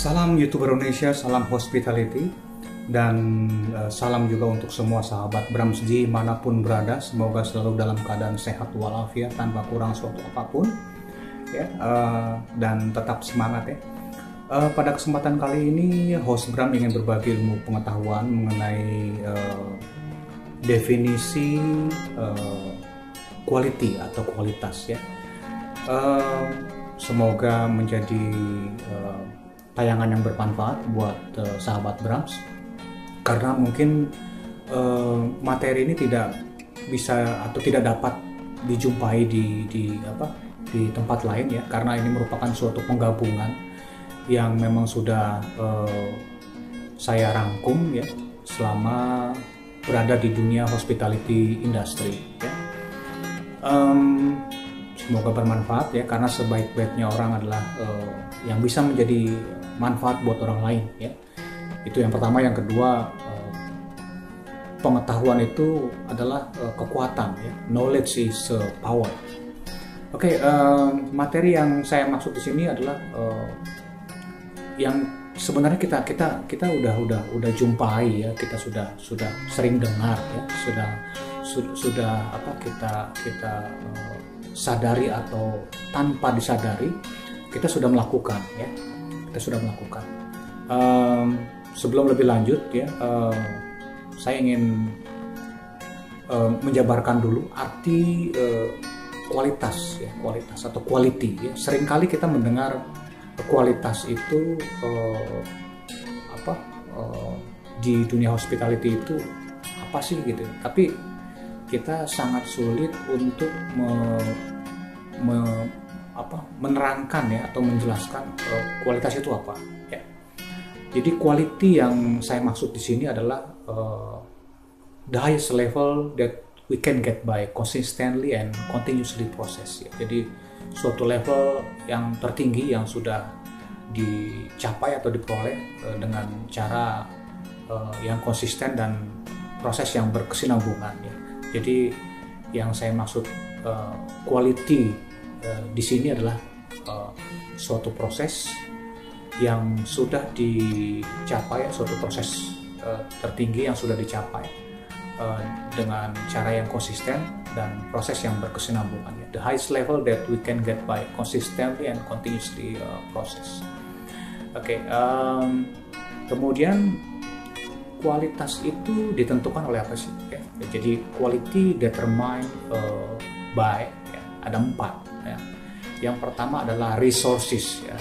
Salam YouTuber Indonesia, salam hospitality, dan salam juga untuk semua sahabat Brams manapun berada. Semoga selalu dalam keadaan sehat walafiat tanpa kurang suatu apapun, ya, dan tetap semangat ya. Pada kesempatan kali ini, host Bram ingin berbagi ilmu pengetahuan mengenai definisi quality atau kualitas ya. Semoga menjadi tayangan yang bermanfaat buat sahabat Brams, karena mungkin materi ini tidak bisa atau tidak dapat dijumpai di tempat lain ya, karena ini merupakan suatu penggabungan yang memang sudah saya rangkum ya selama berada di dunia hospitality industry ya. Semoga bermanfaat ya, karena sebaik-baiknya orang adalah yang bisa menjadi manfaat buat orang lain ya. Itu yang pertama. Yang kedua, pengetahuan itu adalah kekuatan ya. Knowledge is power. Oke, materi yang saya maksud di sini adalah yang sebenarnya kita udah jumpai ya, kita sudah sering dengar ya, sudah kita sadari atau tanpa disadari kita sudah melakukan ya, sebelum lebih lanjut ya, saya ingin menjabarkan dulu arti kualitas ya, kualitas atau quality ya. Seringkali kita mendengar kualitas itu di dunia hospitality itu apa sih gitu, tapi kita sangat sulit untuk menerangkan ya atau menjelaskan kualitas itu apa ya. Jadi quality yang saya maksud di sini adalah the highest level that we can get by consistently and continuously process ya. Jadi suatu level yang tertinggi yang sudah dicapai atau diperoleh dengan cara yang konsisten dan proses yang berkesinambungan ya. Jadi yang saya maksud quality di sini adalah suatu proses yang sudah dicapai, suatu proses tertinggi yang sudah dicapai dengan cara yang konsisten dan proses yang berkesinambungan. The highest level that we can get by consistently and continuously process. Oke, kemudian kualitas itu ditentukan oleh apa sih? Ya, jadi quality determined by ya, ada 4 ya. Yang pertama adalah resources ya,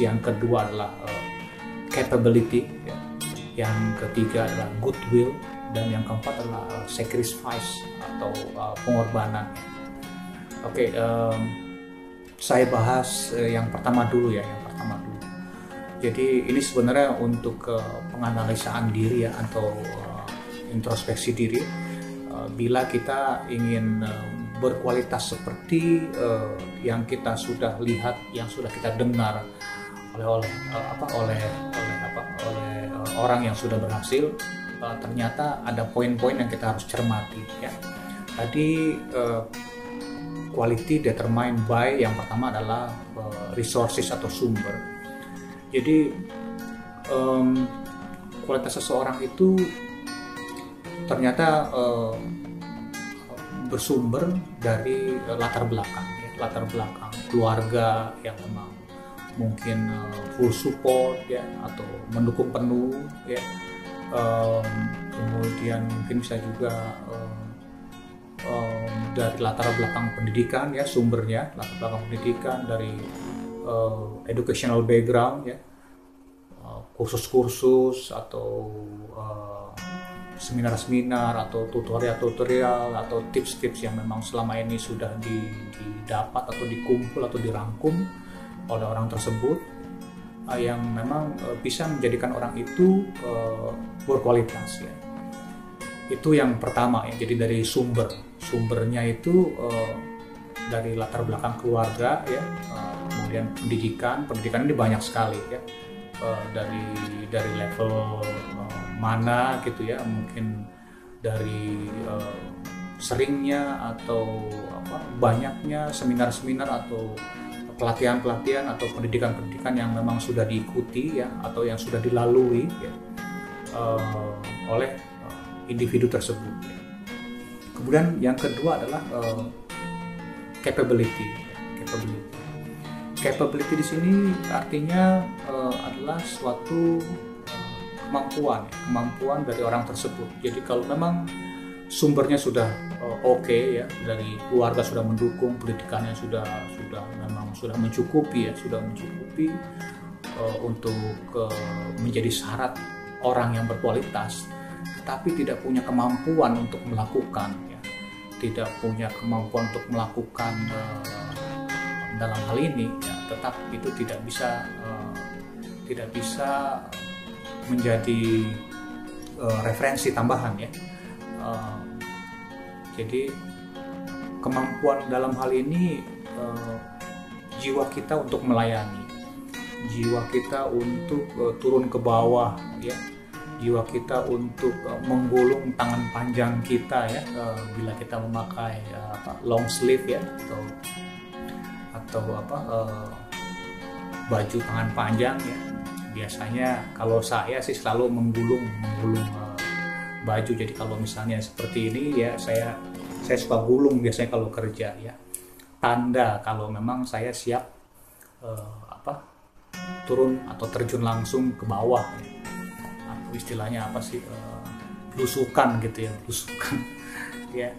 yang kedua adalah capability ya. Yang ketiga adalah goodwill, dan yang keempat adalah sacrifice atau pengorbanan. Oke, saya bahas yang pertama dulu ya, Jadi ini sebenarnya untuk penganalisaan diri ya, atau introspeksi diri. Bila kita ingin berkualitas seperti yang kita sudah lihat, yang sudah kita dengar oleh orang yang sudah berhasil, ternyata ada poin-poin yang kita harus cermati ya. Tadi quality determined by yang pertama adalah resources atau sumber. Jadi kualitas seseorang itu ternyata bersumber dari latar belakang keluarga yang memang mungkin full support ya, atau mendukung penuh ya. Kemudian mungkin bisa juga dari latar belakang pendidikan ya, sumbernya latar belakang pendidikan dari educational background ya, kursus-kursus atau seminar-seminar atau tutorial atau tips-tips yang memang selama ini sudah didapat atau dikumpul atau dirangkum oleh orang tersebut, yang memang bisa menjadikan orang itu berkualitas ya. Itu yang pertama ya. Jadi dari sumbernya itu dari latar belakang keluarga ya, kemudian pendidikan ini banyak sekali ya, dari level mana gitu ya, mungkin dari seringnya atau banyaknya seminar-seminar atau pelatihan-pelatihan atau pendidikan-pendidikan yang memang sudah diikuti ya, atau yang sudah dilalui ya, oleh individu tersebut ya. Kemudian yang kedua adalah capability. Capability di sini artinya adalah suatu kemampuan dari orang tersebut. Jadi kalau memang sumbernya sudah oke ya, dari keluarga sudah mendukung, pendidikannya sudah mencukupi ya, untuk menjadi syarat orang yang berkualitas, tetapi tidak punya kemampuan untuk melakukan ya, tidak punya kemampuan untuk melakukan dalam hal ini ya, tetap itu tidak bisa menjadi referensi tambahan ya. Jadi kemampuan dalam hal ini jiwa kita untuk melayani, jiwa kita untuk turun ke bawah ya, jiwa kita untuk menggulung tangan panjang kita ya, bila kita memakai long sleeve ya, atau baju tangan panjang ya. Biasanya kalau saya sih selalu menggulung baju. Jadi kalau misalnya seperti ini ya, saya suka gulung biasanya kalau kerja ya, tanda kalau memang saya siap turun atau terjun langsung ke bawah ya. Istilahnya apa sih, blusukan gitu ya, blusukan ya.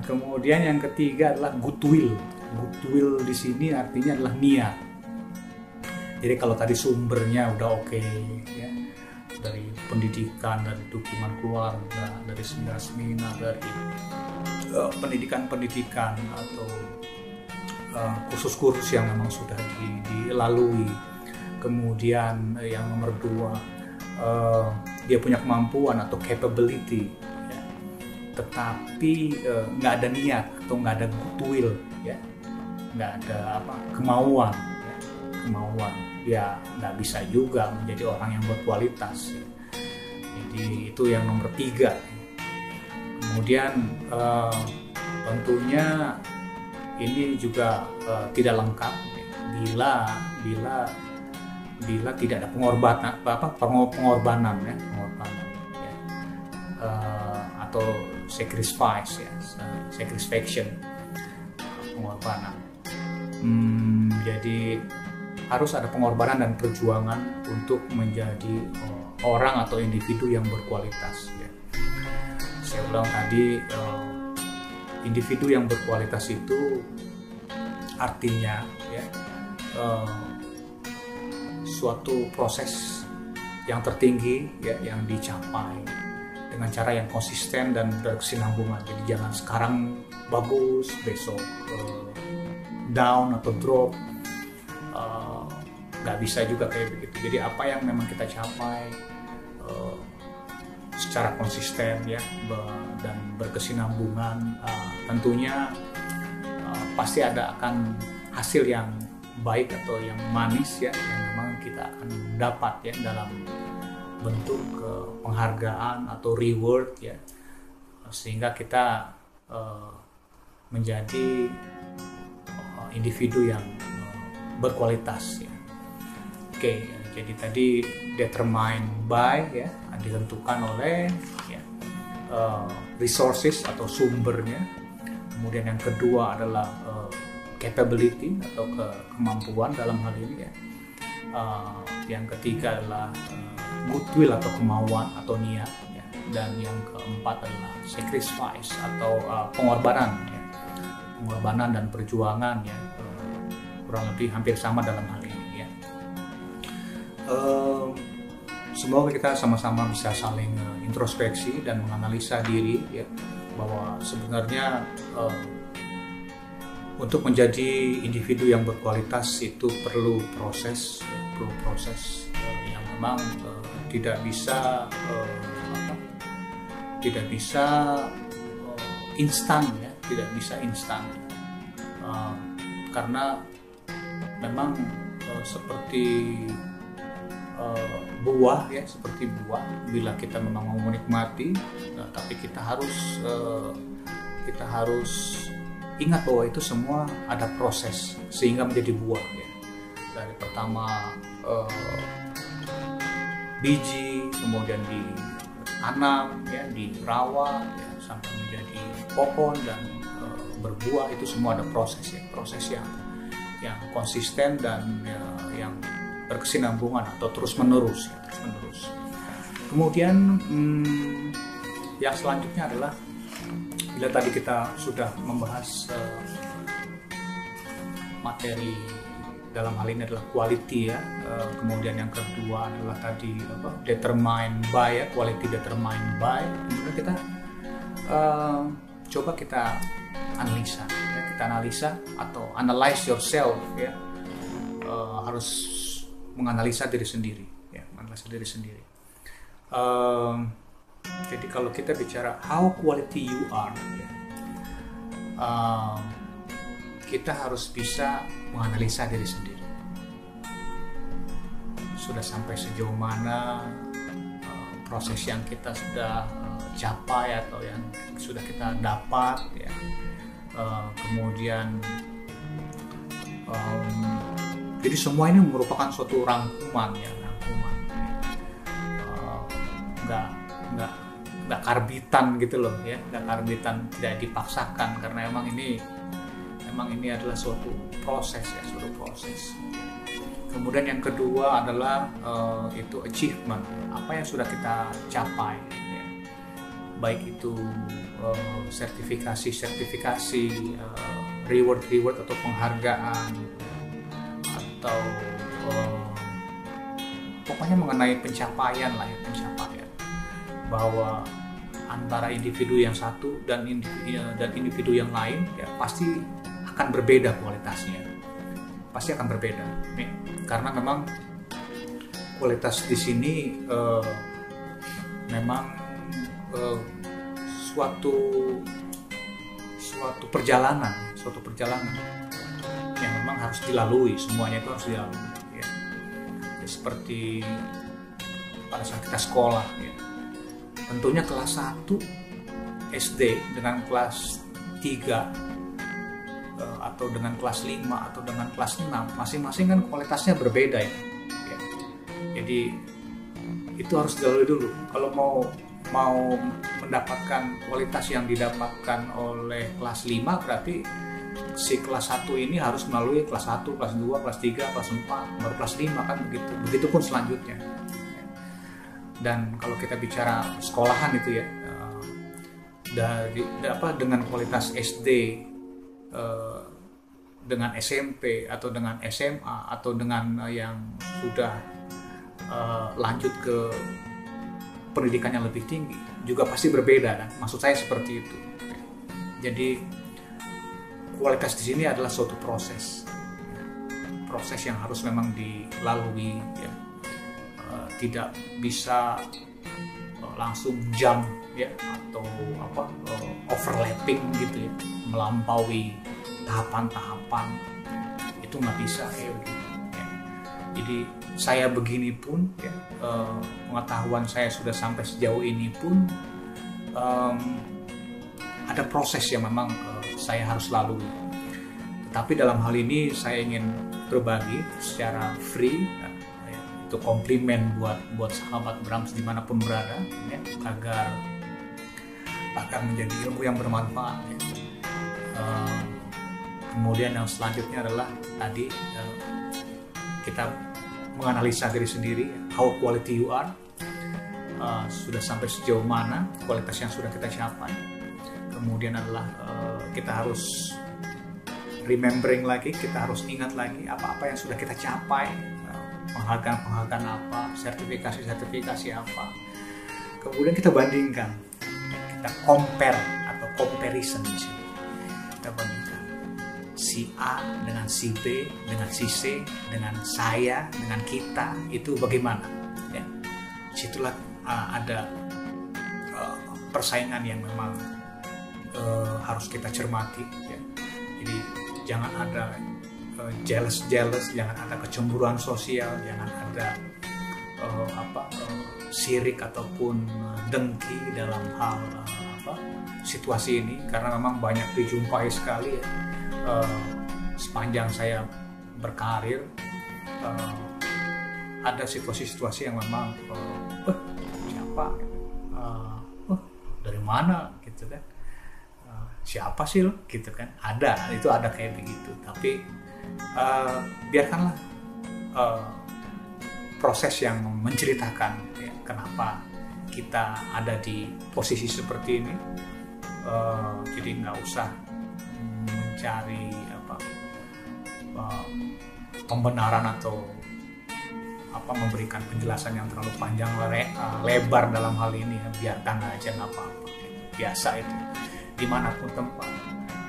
Kemudian yang ketiga adalah goodwill. Goodwill di sini artinya adalah niat. Jadi kalau tadi sumbernya udah oke ya, dari pendidikan, dari dukungan keluarga, dari seminar-seminar, dari pendidikan atau kursus-kursus yang memang sudah dilalui. Kemudian yang nomor dua, dia punya kemampuan atau capability ya, tetapi nggak ada niat atau nggak ada goodwill ya, nggak ada kemauan ya, nggak bisa juga menjadi orang yang berkualitas ya. Jadi itu yang nomor tiga. Kemudian tentunya ini juga tidak lengkap ya, bila tidak ada pengorbanan ya, atau sacrifice, pengorbanan. Jadi harus ada pengorbanan dan perjuangan untuk menjadi orang atau individu yang berkualitas ya. Saya ulang tadi, individu yang berkualitas itu artinya ya, suatu proses yang tertinggi ya, yang dicapai dengan cara yang konsisten dan berkesinambungan. Jadi jangan sekarang bagus, besok down atau drop. Nggak bisa juga kayak begitu. Jadi apa yang memang kita capai secara konsisten ya, dan berkesinambungan, tentunya pasti akan hasil yang baik atau yang manis ya, yang memang kita akan dapat ya dalam bentuk penghargaan atau reward ya, sehingga kita menjadi individu yang berkualitas ya. Oke, jadi tadi determined by ya, ditentukan oleh ya, resources atau sumbernya. Kemudian yang kedua adalah capability atau kemampuan dalam hal ini ya. Yang ketiga adalah goodwill atau kemauan atau niat ya. Dan yang keempat adalah sacrifice atau pengorbanan ya. Pengorbanan dan perjuangan ya, kurang lebih hampir sama dalam hal ini ya. Semoga kita sama-sama bisa saling introspeksi dan menganalisa diri ya, bahwa sebenarnya untuk menjadi individu yang berkualitas itu perlu proses yang memang tidak bisa instan ya, tidak bisa instan, karena memang seperti buah ya, seperti buah, bila kita memang mau menikmati, tapi kita harus ingat bahwa itu semua ada proses sehingga menjadi buah ya. Dari pertama biji, kemudian ditanam ya, dirawat ya, sampai menjadi pohon dan berbuah, itu semua ada proses ya, proses yang konsisten dan ya, yang berkesinambungan atau terus menerus ya, terus menerus. Kemudian yang selanjutnya adalah bila tadi kita sudah membahas materi dalam hal ini adalah quality ya, kemudian yang kedua adalah tadi determined by ya, quality determined by. Kemudian kita coba kita analisa ya, kita analisa atau analyze yourself ya, harus menganalisa diri sendiri ya, menganalisa diri sendiri. Jadi kalau kita bicara how quality you are ya, kita harus bisa menganalisa diri sendiri. Sudah sampai sejauh mana proses yang kita sudah capai atau yang sudah kita dapat ya. Kemudian jadi semua ini merupakan suatu rangkuman ya, rangkuman. Nggak karbitan gitu loh ya, nggak karbitan, tidak dipaksakan, karena emang ini adalah suatu proses ya, suatu proses. Kemudian yang kedua adalah itu achievement, apa yang sudah kita capai ya. Baik itu sertifikasi reward atau penghargaan, atau pokoknya mengenai pencapaian lah ya, pencapaian bahwa antara individu yang satu dan individu yang lain ya pasti akan berbeda kualitasnya, pasti akan berbeda nih, karena memang kualitas di sini memang suatu perjalanan yang memang harus dilalui, semuanya itu harus dilalui ya. Ya, seperti pada saat kita sekolah ya, tentunya kelas 1 SD dengan kelas 3 atau dengan kelas 5 atau dengan kelas 6 masing-masing kan kualitasnya berbeda ya. Jadi itu harus dilalui dulu kalau mau mendapatkan kualitas yang didapatkan oleh kelas 5, berarti si kelas 1 ini harus melalui kelas 1, kelas 2, kelas 3, kelas 4, baru kelas 5 kan begitu. Begitupun selanjutnya. Dan kalau kita bicara sekolahan itu ya, dengan kualitas SD, dengan SMP atau dengan SMA atau dengan yang sudah lanjut ke pendidikan yang lebih tinggi juga pasti berbeda kan, maksud saya seperti itu. Jadi kualitas di sini adalah suatu proses yang harus memang dilalui ya. Tidak bisa langsung jump ya, atau overlapping gitu ya, melampaui tahapan-tahapan, itu nggak bisa ya begitu ya. Jadi saya begini pun ya, pengetahuan saya sudah sampai sejauh ini pun ada proses yang memang saya harus lalui. Tetapi dalam hal ini saya ingin berbagi secara free ya, itu komplimen buat sahabat Brahms dimanapun berada ya, agar menjadi ilmu yang bermanfaat ya. Kemudian yang selanjutnya adalah tadi kita menganalisa diri sendiri, how quality you are, sudah sampai sejauh mana kualitas yang sudah kita capai. Kemudian adalah kita harus remembering lagi, kita harus ingat lagi apa-apa yang sudah kita capai, penghargaan apa, sertifikasi apa. Kemudian kita bandingkan, kita compare atau comparison di sini. Kita bandingkan si A dengan si B, dengan si C, dengan saya, dengan kita, itu bagaimana? Ya, situlah ada persaingan yang memang harus kita cermati. Ya. Jadi jangan ada jealous, jangan ada kecemburuan sosial, jangan ada sirik ataupun dengki dalam hal situasi ini karena memang banyak dijumpai sekali ya, sepanjang saya berkarir. Ada situasi-situasi yang memang siapa, dari mana gitu kan, siapa sih lo gitu kan, itu ada kayak begitu. Tapi biarkanlah proses yang menceritakan ya, kenapa kita ada di posisi seperti ini. Jadi nggak usah mencari pembenaran atau memberikan penjelasan yang terlalu panjang lebar dalam hal ini ya. Biarkan aja, nggak apa-apa, biasa itu. Dimanapun tempat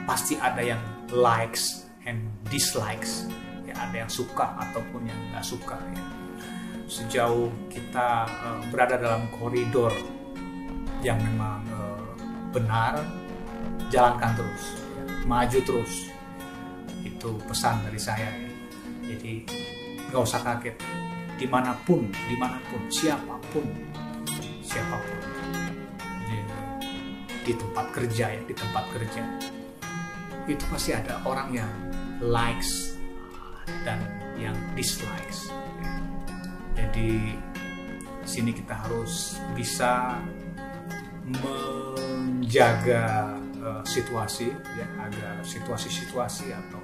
pasti ada yang likes and dislikes ya, ada yang suka ataupun yang nggak suka ya. Sejauh kita berada dalam koridor yang memang benar, jalankan terus ya. Maju terus, itu pesan dari saya ya. Jadi nggak usah kaget, dimanapun siapapun di tempat kerja ya, itu pasti ada orang yang likes dan yang dislikes ya. Jadi sini kita harus bisa menjaga situasi ya, agar situasi-situasi atau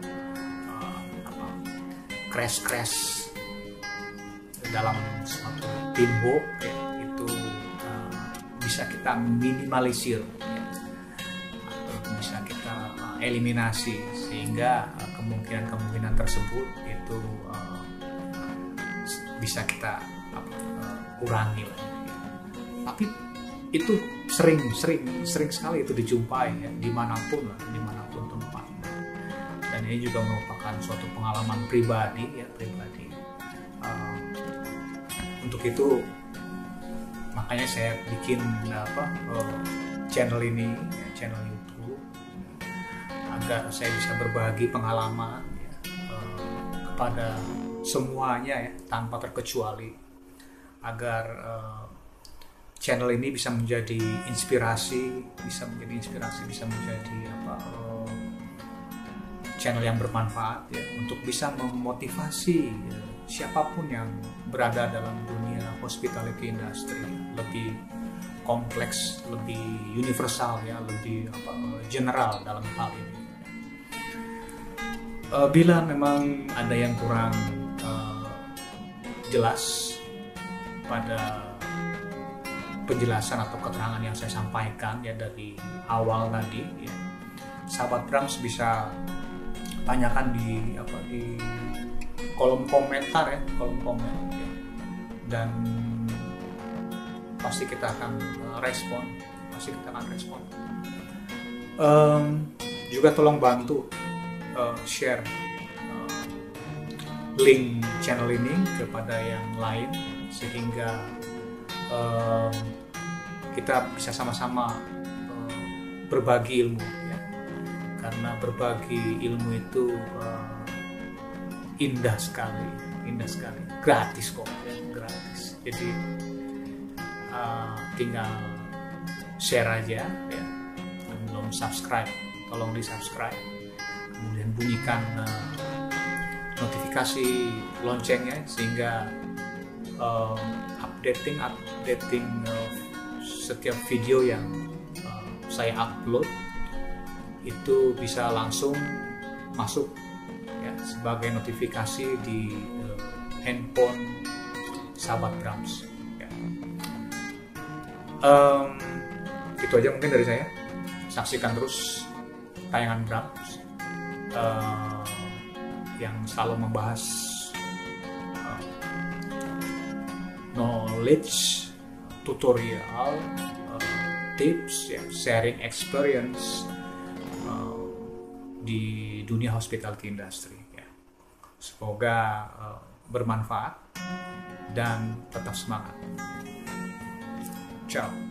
crash dalam suatu teamwork ya, itu bisa kita minimalisir ya, atau bisa kita eliminasi, sehingga kemungkinan tersebut itu bisa kita kurangi lah ya. Tapi itu sering sekali itu dijumpai ya, dimanapun tempat. Dan ini juga merupakan suatu pengalaman pribadi. Untuk itu makanya saya bikin channel ini ya, channel YouTube, agar saya bisa berbagi pengalaman ya, kepada semuanya ya, tanpa terkecuali, agar channel ini bisa menjadi inspirasi, bisa menjadi channel yang bermanfaat ya, untuk bisa memotivasi ya, siapapun yang berada dalam dunia hospitality industry, lebih kompleks, lebih universal ya, lebih general dalam hal ini. Bila memang ada yang kurang jelas pada penjelasan atau keterangan yang saya sampaikan ya dari awal tadi ya, sahabat Brams bisa tanyakan di kolom komentar ya, dan pasti kita akan respon. Juga tolong bantu share link channel ini kepada yang lain, sehingga kita bisa sama-sama berbagi ilmu ya. Karena berbagi ilmu itu indah sekali, gratis kok ya, gratis. Jadi tinggal share aja ya. Yang belum subscribe, tolong di subscribe, kemudian bunyikan notifikasi loncengnya, sehingga updating setiap video yang saya upload itu bisa langsung masuk ya, sebagai notifikasi di handphone sahabat Brams ya. Itu aja mungkin dari saya. Saksikan terus tayangan Brams yang selalu membahas knowledge, tutorial, tips, ya, sharing experience di dunia hospitality industry ya. Semoga bermanfaat dan tetap semangat. Ciao.